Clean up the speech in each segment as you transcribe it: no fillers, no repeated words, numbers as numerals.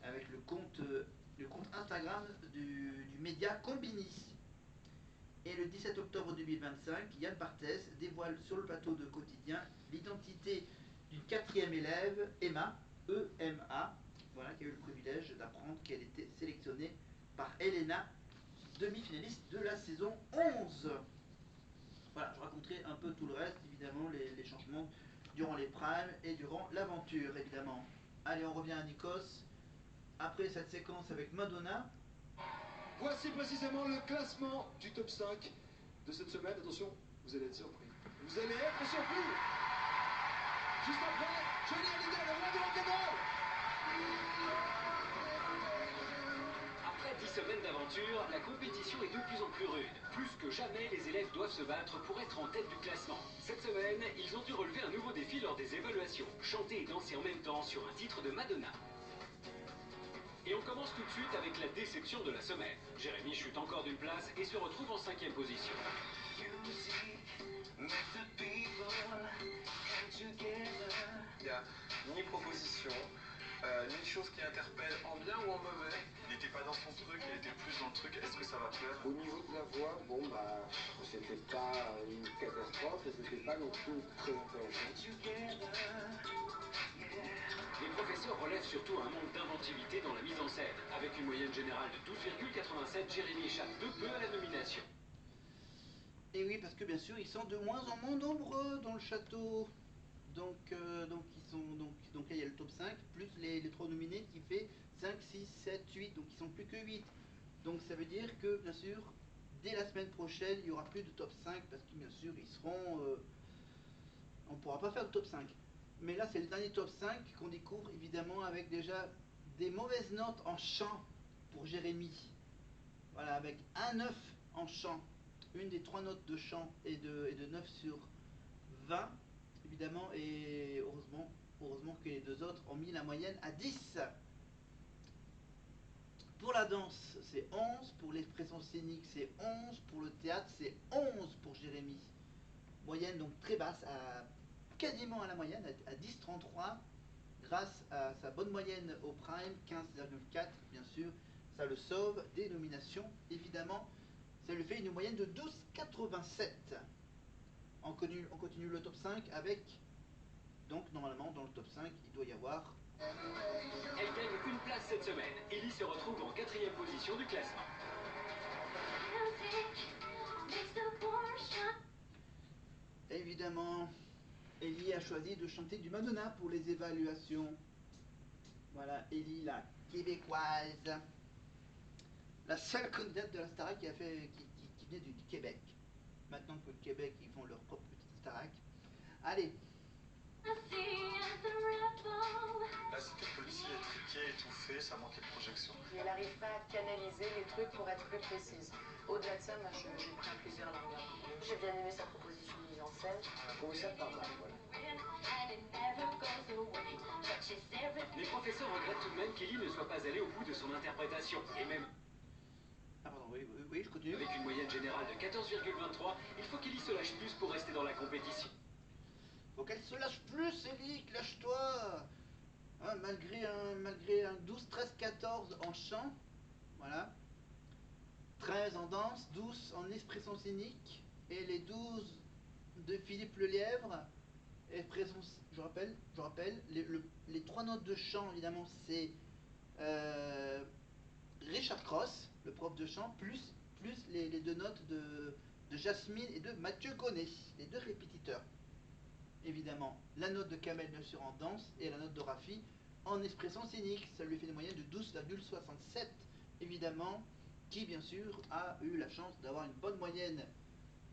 avec le compte Instagram du média Combini. Et le 17 octobre 2025, Yann Barthès dévoile sur le plateau de Quotidien l'identité d'une quatrième élève, Emma, E-M-A, voilà, qui a eu le privilège d'apprendre qu'elle était sélectionnée par Elena, demi-finaliste de la saison 11. Voilà, je raconterai un peu tout le reste, évidemment, les changements durant les primes et durant l'aventure, évidemment. Allez, on revient à Nikos. Après cette séquence avec Madonna. Voici précisément le classement du top 5 de cette semaine. Attention, vous allez être surpris. Vous allez être surpris. Juste après, Johnny Hallyday, le roi du rock'n'roll. Après 10 semaines d'aventure, la compétition est de plus en plus rude. Plus que jamais, les élèves doivent se battre pour être en tête du classement. Cette semaine, ils ont dû relever un nouveau défi lors des évaluations. Chanter et danser en même temps sur un titre de Madonna. Et on commence tout de suite avec la déception de la semaine. Jérémy chute encore d'une place et se retrouve en 5e position. Il n'y a ni proposition, ni chose qui interpelle en bien ou en mauvais. Il n'était pas dans son truc, il était plus dans le truc. Est-ce que ça va plaire? Au niveau de la voix, bon bah, c'était pas une catastrophe et c'était pas non plus très intéressant. Les professeurs relèvent surtout un manque d'inventivité dans la mise en scène. Avec une moyenne générale de 12,87, Jérémy échappe de peu à la nomination. Et oui, parce que bien sûr, ils sont de moins en moins nombreux dans le château. Donc il y a le top 5, plus les 3 nominés qui fait 5, 6, 7, 8. Donc ils sont plus que 8. Donc ça veut dire que, bien sûr, dès la semaine prochaine, il n'y aura plus de top 5, parce que bien sûr, ils seront... on ne pourra pas faire de top 5. Mais là, c'est le dernier top 5 qu'on découvre, évidemment, avec déjà des mauvaises notes en chant pour Jérémy. Voilà, avec un 9 en chant. Une des 3 notes de chant est de 9 sur 20, évidemment, et heureusement que les 2 autres ont mis la moyenne à 10. Pour la danse, c'est 11. Pour l'expression scénique, c'est 11. Pour le théâtre, c'est 11 pour Jérémy. Moyenne donc très basse, quasiment à la moyenne, à 10,33, grâce à sa bonne moyenne au prime, 15,4, bien sûr. Ça le sauve des nominations, évidemment. Ça lui fait une moyenne de 12,87. On continue le top 5 avec, donc normalement dans le top 5, il doit y avoir... Elle gagne une place cette semaine. Ellie se retrouve en 4e position du classement. Évidemment, Ellie a choisi de chanter du Madonna pour les évaluations. Voilà, Ellie, la québécoise. La seule candidate de la Starac qui venait du Québec. Maintenant que le Québec, ils font leur propre petite Starac. Allez. Là, c'était petit, étriqué, étouffé, ça manquait de projection. Elle n'arrive pas à canaliser les trucs pour être plus précise. Au-delà de ça, moi, j'ai pris un plaisir à la regarder. J'ai bien aimé sa proposition de mise en scène. J'ai trouvé ça pas mal, voilà. Les professeurs regrettent tout de même qu'Ellie ne soit pas allée au bout de son interprétation. Et même... Ah pardon, oui, je continue. Avec une moyenne générale de 14,23, il faut qu'Ellie se lâche plus pour rester dans la compétition. Faut qu'elle se lâche plus, Ellie, lâche-toi. Hein, malgré un 12, 13, 14 en chant, voilà. 13 en danse, 12 en expression scénique, et les 12 de Philippe Lelièvre. Expression, je rappelle, les 3 notes de chant, évidemment, c'est Richard Cross, le prof de chant, plus les 2 notes de Jasmine et de Mathieu Gonnet, les 2 répétiteurs. Évidemment, la note de Kamel bien sûr en danse et la note de Rafi en expression scénique. Ça lui fait une moyenne de 12,67, évidemment, qui bien sûr a eu la chance d'avoir une bonne moyenne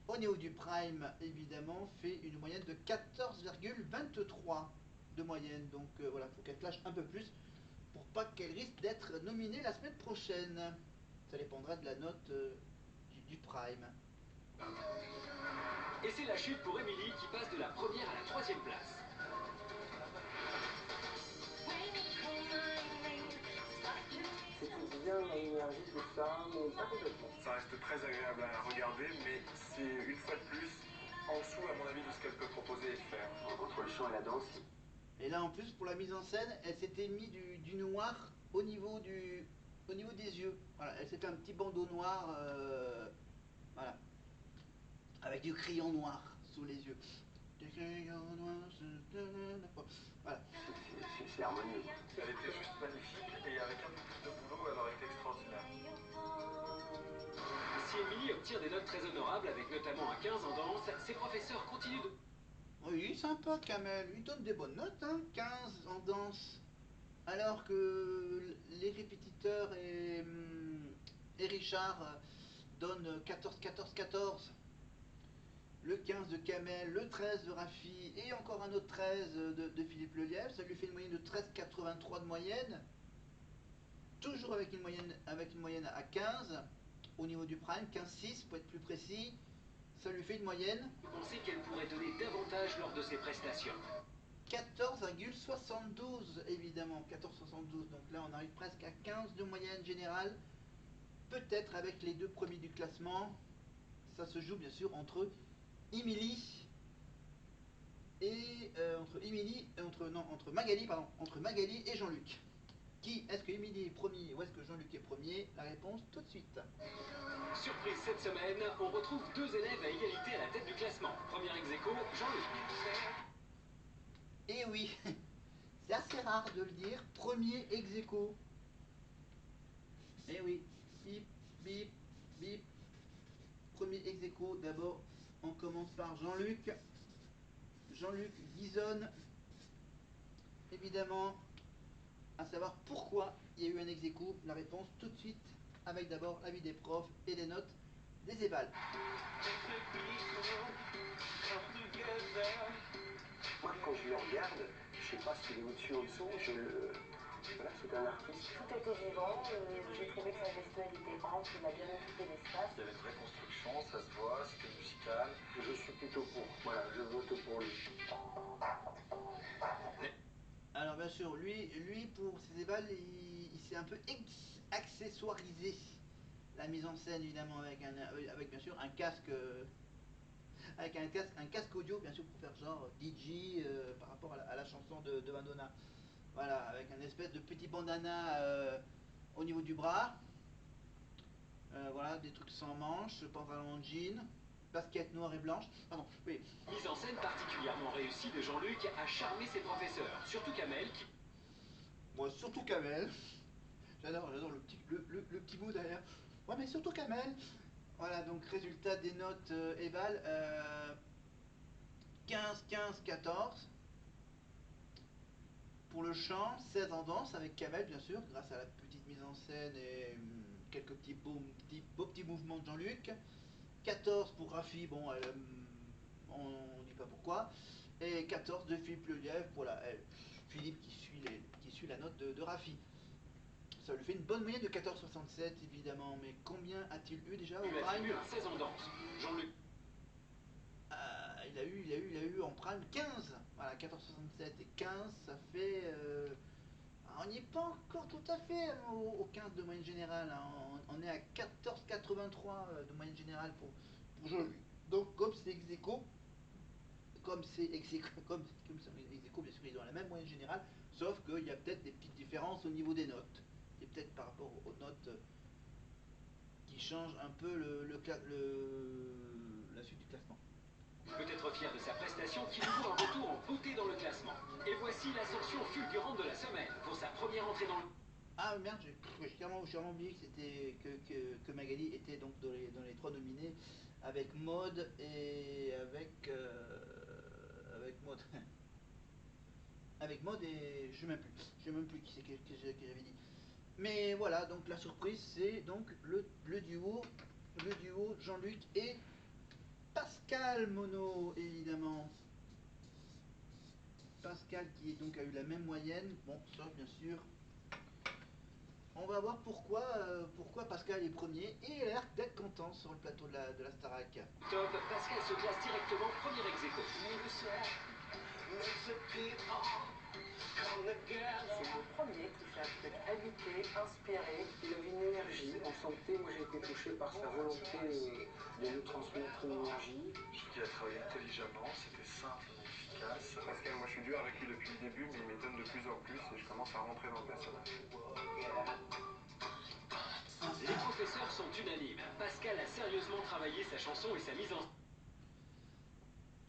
au niveau du prime, évidemment, fait une moyenne de 14,23 de moyenne. Donc voilà, il faut qu'elle flash un peu plus pour pas qu'elle risque d'être nominée la semaine prochaine. Ça dépendra de la note du prime. Et c'est la chute pour Emily qui passe de la 1re à la 3e place. C'était bien l'énergie, tout ça, mais pas complètement. Ça reste très agréable à regarder, mais c'est une fois de plus en dessous, à mon avis, de ce qu'elle peut proposer et faire. Entre le chant et la danse, Et là en plus pour la mise en scène, elle s'était mis du noir au niveau des yeux. Voilà, elle s'est fait un petit bandeau noir, voilà, avec du crayon noir sous les yeux. Du crayon noir, voilà. C'est harmonieux. Elle était juste magnifique et avec un peu plus de boulot, elle aurait été extraordinaire. Si Émilie obtient des notes très honorables, avec notamment un 15 en danse, ses professeurs continuent de... Oui, sympa Kamel, il donne des bonnes notes, hein, 15 en danse. Alors que les répétiteurs et Richard donnent 14, 14, 14. Le 15 de Kamel, le 13 de Rafi et encore un autre 13 de Philippe Lelièvre. Ça lui fait une moyenne de 13,83 de moyenne. Toujours avec une moyenne à 15 au niveau du prime, 15,6 pour être plus précis. Ça lui fait une moyenne. penser qu'elle pourrait donner davantage lors de ses prestations. 14,72 évidemment, 14,72. Donc là on arrive presque à 15 de moyenne générale. Peut-être avec les deux premiers du classement. Ça se joue bien sûr entre Émilie et entre Magali et Jean-Luc. Qui est-ce que Émilie est premier ou est-ce que Jean-Luc est premier? La réponse tout de suite. Surprise cette semaine, on retrouve deux élèves à égalité à la tête du classement. Premier ex-aequo, Jean-Luc. Et oui, c'est assez rare de le dire, premier ex-aequo. Et oui, bip, bip, bip. Premier ex-aequo, d'abord on commence par Jean-Luc. Jean-Luc Guizonne, évidemment, à savoir pourquoi il y a eu un ex-aequo. La réponse tout de suite, avec d'abord l'avis des profs et des notes des évals. Moi, quand je le regarde, je sais pas s'il est au-dessus ou au-dessous, voilà, c'est un artiste. Tout était vivant, j'ai trouvé que sa gestuelle était ample, il a bien occupé l'espace. Il y avait une vraie construction, ça se voit, c'était musical. Je suis plutôt pour. Voilà, je vote pour lui. Alors bien sûr, lui pour ses évals, il s'est un peu accessoirisé la mise en scène évidemment avec bien sûr un casque un casque audio bien sûr pour faire genre DJ par rapport à la chanson de Madonna. Voilà, avec un espèce de petit bandana au niveau du bras. Voilà, des trucs sans manches, pantalon en jean, basket noire et blanche. Pardon, oui. Mise en scène particulièrement réussie de Jean-Luc a charmé ses professeurs, surtout Kamel qui... Moi, surtout Kamel. J'adore le petit mot derrière. Ouais, mais surtout Kamel. Voilà, donc résultat des notes Eval 15, 15, 14. Pour le chant, 16 en danse avec Kamel, bien sûr, grâce à la petite mise en scène et quelques beaux petits mouvements de Jean-Luc. 14 pour Rafi, bon, on ne dit pas pourquoi. Et 14 de Philippe Lelièvre pour Philippe qui suit la note de Rafi. Ça lui fait une bonne moyenne de 14,67 évidemment, mais combien a-t-il eu déjà au prime? 16 en danse. Jean-Luc. Il a eu en prime 15. Voilà, 14,67 et 15, ça fait... on n'y est pas encore tout à fait au 15 de moyenne générale. Hein. On est à 14,83 de moyenne générale pour Jean-Luc. Donc comme c'est ex-aequo, bien sûr, ils ont la même moyenne générale, sauf qu'il y a peut-être des petites différences au niveau des notes. Et peut-être par rapport aux notes qui changent un peu la suite du classement. Peut-être fier de sa prestation qui lui vaut un retour en beauté dans le classement. Et voici l'ascension fulgurante de la semaine pour sa première entrée dans le... Ah merde, j'ai carrément oublié que Magali était donc dans les trois nominés avec Maud et avec Maud. Avec Maud et je sais même plus qui c'est que j'avais dit. Mais voilà, donc la surprise c'est donc le duo Jean-Luc et Pascal Monod évidemment. Pascal qui donc a eu la même moyenne, bon sauf bien sûr. On va voir pourquoi Pascal est premier et il a l'air d'être content sur le plateau de la Starac. Top, Pascal se classe directement premier ex-aequo. C'est le premier qui fait un truc habituel. impliqué, inspiré, il avait une énergie, on sentait, moi j'ai été touché par sa volonté de nous transmettre une énergie. Je trouve qu'il a travaillé intelligemment, c'était simple mais efficace. Pascal, moi je suis dur avec lui depuis le début, mais il m'étonne de plus en plus et je commence à rentrer dans le personnage. Les professeurs sont unanimes. Pascal a sérieusement travaillé sa chanson et sa mise en...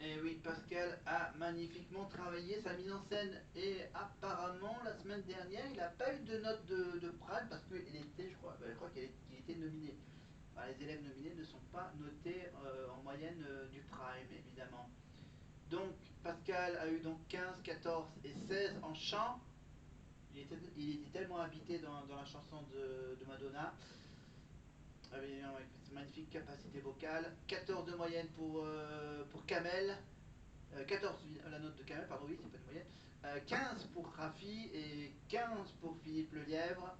Et oui, Pascal a magnifiquement travaillé sa mise en scène. Et apparemment, la semaine dernière, il n'a pas eu de note de Prime parce qu'il était, je crois qu'il était nominé. Enfin, les élèves nominés ne sont pas notés en moyenne du Prime, évidemment. Donc, Pascal a eu donc 15, 14 et 16 en chant. Il était tellement habité dans la chanson de Madonna. Avec une magnifique capacité vocale. 14 de moyenne pour Kamel. 14 la note de Kamel, pardon, oui, c'est pas une moyenne. 15 pour Rafi et 15 pour Philippe Lelièvre.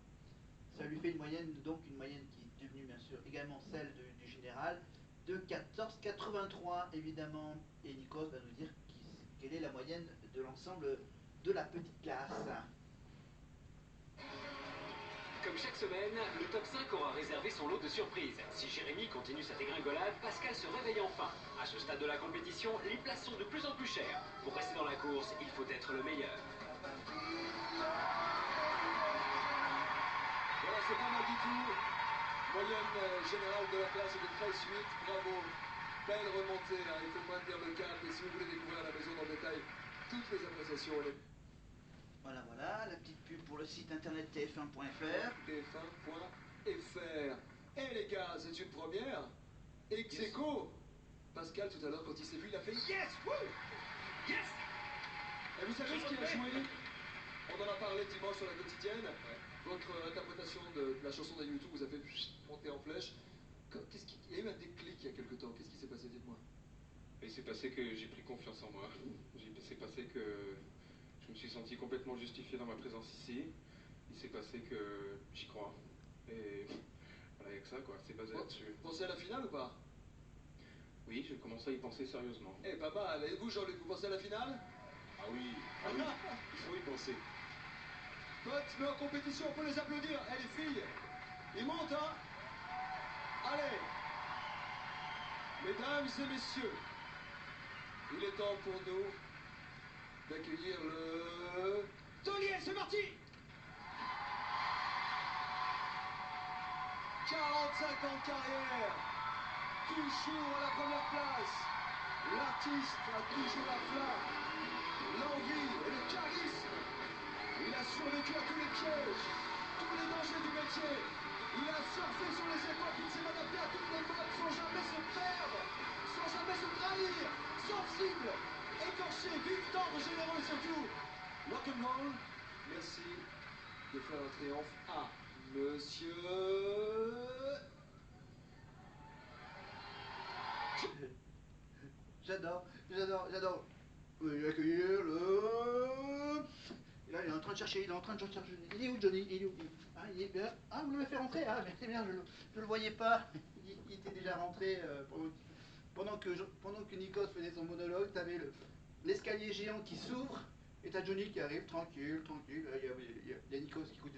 Ça lui fait une moyenne, donc une moyenne qui est devenue bien sûr également celle du général, de 14,83 évidemment. Et Nikos va nous dire quelle est la moyenne de l'ensemble de la petite classe. Comme chaque semaine, le top 5 aura réservé son lot de surprises. Si Jérémy continue sa dégringolade, Pascal se réveille enfin. À ce stade de la compétition, les places sont de plus en plus chères. Pour rester dans la course, il faut être le meilleur. Voilà, c'est pas mal du tout. Moyenne générale de la classe est de 13,8. Bravo. Belle remontée, hein. Il faut maintenir le cap. Et si vous voulez découvrir à la maison dans le détail toutes les appréciations, Voilà, la petite pub pour le site internet tf1.fr. tf1.fr. Et les gars, c'est une première. Ex aequo. Pascal, tout à l'heure, quand il s'est vu, il a fait yes! Woo! Yes! Et vous savez ce qui a joué? On en a parlé dimanche sur la quotidienne. Votre interprétation de la chanson de YouTube vous a fait monter en flèche. Il y a eu un déclic il y a quelque temps. Qu'est-ce qui s'est passé? Dites-moi. Il s'est passé que j'ai pris confiance en moi. Il s'est passé que je me suis senti complètement justifié dans ma présence ici. Il s'est passé que j'y crois. Et voilà, il n'y a que ça, quoi. C'est basé là-dessus. Vous pensez à la finale ou pas? Oui, je commence à y penser sérieusement. Eh, pas mal. Et vous, Jean-Luc, vous pensez à la finale? Ah oui, il faut y penser. Potes, mais en compétition, on peut les applaudir. Eh, les filles, ils montent, hein? Allez! Mesdames et messieurs, il est temps pour nous d'accueillir le... Taulier, c'est parti! 45 ans de carrière, toujours à la première place. L'artiste a toujours la flamme, l'envie et le charisme. Il a survécu à tous les pièges, tous les dangers du métier. Il a surfé sur les époques, il s'est adapté à toutes les modes sans jamais se perdre, sans jamais se trahir, sensible, écorché, vif, tendre, généreux et surtout rock'n'roll. Merci de faire un triomphe à Monsieur... J'adore. Veuillez accueillir le... Et là, il est en train de chercher, Il est où, Johnny? Il est où? Ah, il est bien. Ah, vous l'avez fait rentrer? Ah, mais c'est bien, je le voyais pas. Il était déjà rentré pendant que Nikos faisait son monologue. T'avais l'escalier géant qui s'ouvre et t'as Johnny qui arrive tranquille. Il y a Nikos qui écoute.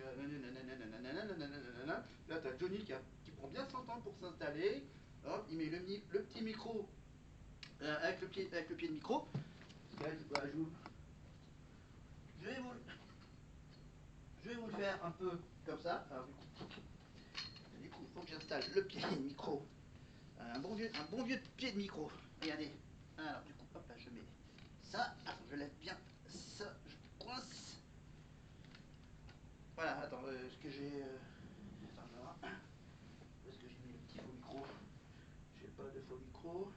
Là, t'as Johnny qui prend bien son temps pour s'installer. Hop, il met le petit micro avec le pied de micro. Là, je vais vous le faire un peu comme ça. Alors, du coup, il faut que j'installe le pied de micro. Un bon vieux pied de micro. Regardez. Alors, du coup, hop là, je mets ça. Attends, je lève bien ça. Je coince. Voilà, attends, est-ce que j'ai... Attends, là. Où est-ce que j'ai mis le petit faux micro? J'ai pas de faux micro.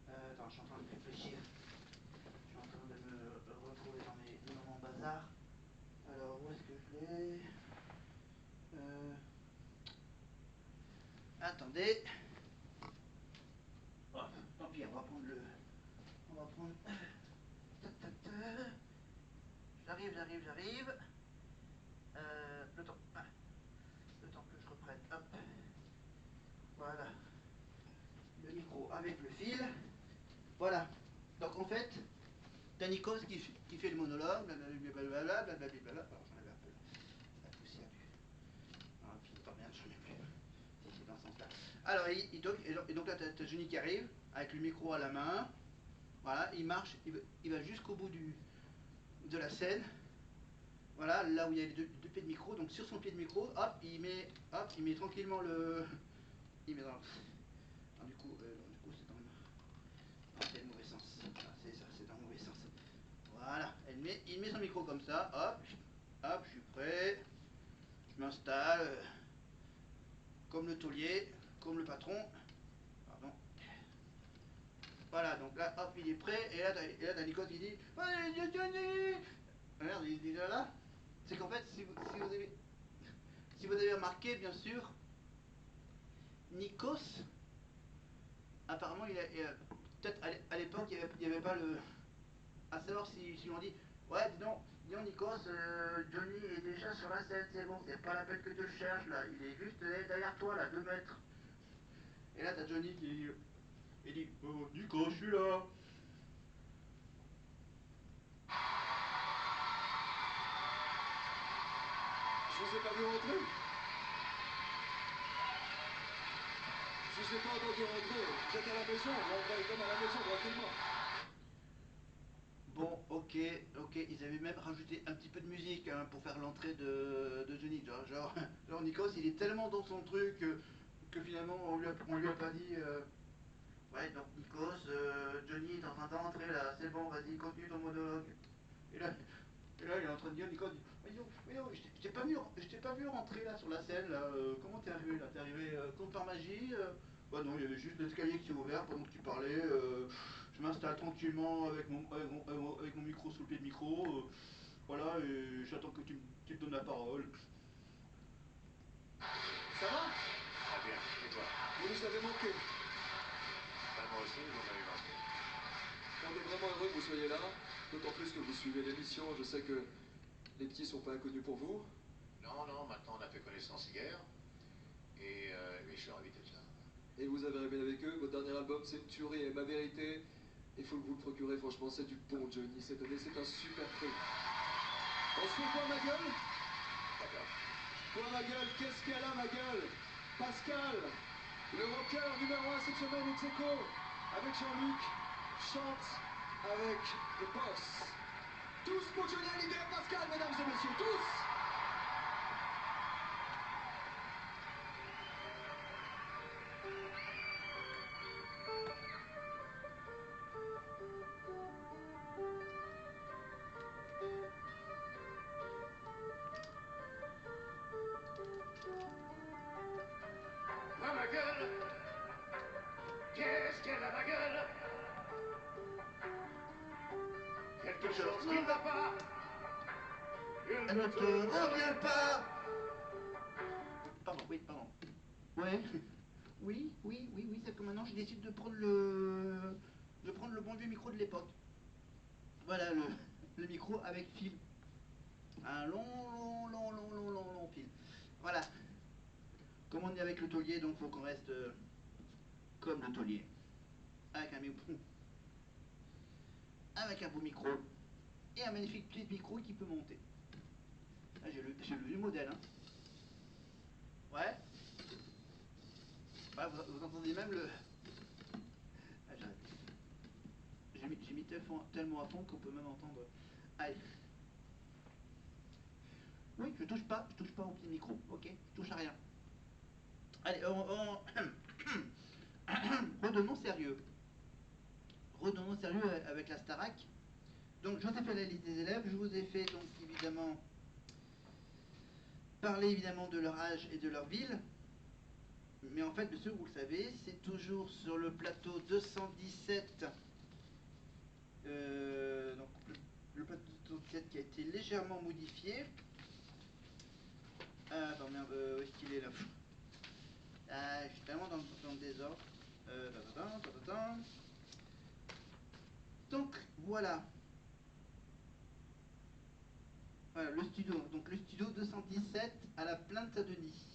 Attends, je suis en train de réfléchir. Je suis en train de me retrouver dans mon bazar. Alors, où est-ce que je l'ai? Attendez. Hop, tant pis, on va prendre le... On va prendre... J'arrive. Le temps. Le temps que je reprenne. Hop. Voilà. Le micro avec le fil. Voilà. Donc en fait, t'as Nikos qui fait le monologue, blablabla, blablabla. Alors j'en avais un peu la poussière du. Ah, putain, merde, j'en ai plus. C'est dans ce sens-là. Alors, et donc là, t'as Johnny qui arrive, avec le micro à la main. Voilà, il marche, il va jusqu'au bout de la scène. Voilà, là où il y a les deux pieds de micro. Donc sur son pied de micro, hop, il met tranquillement le. Il met dans. Non, du coup, c'est dans le. Non, c'est le mauvais sens. Ah, c'est ça, c'est dans le mauvais sens. Voilà, il met son micro comme ça, hop, je suis prêt. Je m'installe. Comme le taulier, comme le patron. Pardon. Voilà, donc là, hop, il est prêt. Et là, t'as Nikos qui dit merde, il est déjà là. C'est qu'en fait, si vous avez remarqué, bien sûr, Nikos, apparemment, peut-être à l'époque, il n'y avait pas le. À savoir si on dit ouais, dis donc Nikos, Johnny est déjà sur la scène, c'est bon, c'est pas la peine que tu le cherches là, il est juste derrière toi là, 2 mètres. Et là, t'as Johnny qui dit oh, Nikos, je suis là. Je vous ai pas vu rentrer. Je vous ai pas entendu rentrer. Vous êtes à la maison, vous rentrez comme à la maison, tranquillement. Bon, ok, ils avaient même rajouté un petit peu de musique hein, pour faire l'entrée de Johnny. Genre Nikos, il est tellement dans son truc que finalement on lui a pas dit ouais, donc Nikos, Johnny est en train d'entrer là, c'est bon, vas-y, continue ton monologue. Et là, il est en train de dire, Nikos, voyons, je t'ai pas vu rentrer là sur la scène, là, comment t'es arrivé là? T'es arrivé comme par magie Bah non, il y avait juste l'escalier qui s'est ouvert pendant que tu parlais, je m'installe tranquillement avec mon micro sous le pied de micro, voilà, et j'attends que tu me donnes la parole. Ça va? Très bien, et toi? Vous nous avez manqué. Moi aussi, vous m'avez manqué. On est vraiment heureux que vous soyez là, d'autant plus que vous suivez l'émission. Je sais que les petits sont pas inconnus pour vous. Non, maintenant on a fait connaissance hier. Et je suis ravi d'être là. Et vous avez rêvé avec eux. Votre dernier album, c'est une tuerie. Et Ma Vérité, il faut que vous le procurez. Franchement, c'est du bon Johnny. Cette année, c'est un super truc. On se fait quoi, ma gueule? D'accord. Quoi, ma gueule? Qu'est-ce qu'elle a, ma gueule? Pascal, le rocker numéro 1 cette semaine, ex aequo, avec Jean-Luc, chante avec The Boss. Tous pour Johnny Hallyday, Pascal, mesdames et messieurs, tous! Ah, ma gueule! Qu'est-ce qu'elle a, ma gueule? Quelque chose qui ne va pas. Elle ne te revient pas. Pardon, oui, pardon. Ouais. Oui, c'est que maintenant je décide de prendre le bon vieux micro de l'époque. Voilà, le micro avec fil. Un long fil. Voilà. Comme on est avec le taulier, donc faut qu'on reste comme le taulier. Avec un micro. Avec un beau micro. Et un magnifique petit micro qui peut monter. Ah, j'ai le vieux modèle, hein. Ouais. Ouais, vous entendez même le. Ah, j'arrête. J'ai mis tellement à fond qu'on peut même entendre. Allez. Oui, je touche pas au petit micro, ok? Je touche à rien. Allez, redonnons sérieux. Redonnons sérieux avec la Starac. Donc, je vous ai fait la liste des élèves. Je vous ai fait donc évidemment parler évidemment de leur âge et de leur ville. Mais en fait, monsieur, vous le savez, c'est toujours sur le plateau 217. Donc, le plateau 217 qui a été légèrement modifié. Ah, attends, merde, où est-ce qu'il est là? Ah, je suis tellement dans le désordre. Donc, voilà. Voilà, le studio. Donc, le studio 217 à la Plaine Saint-Denis.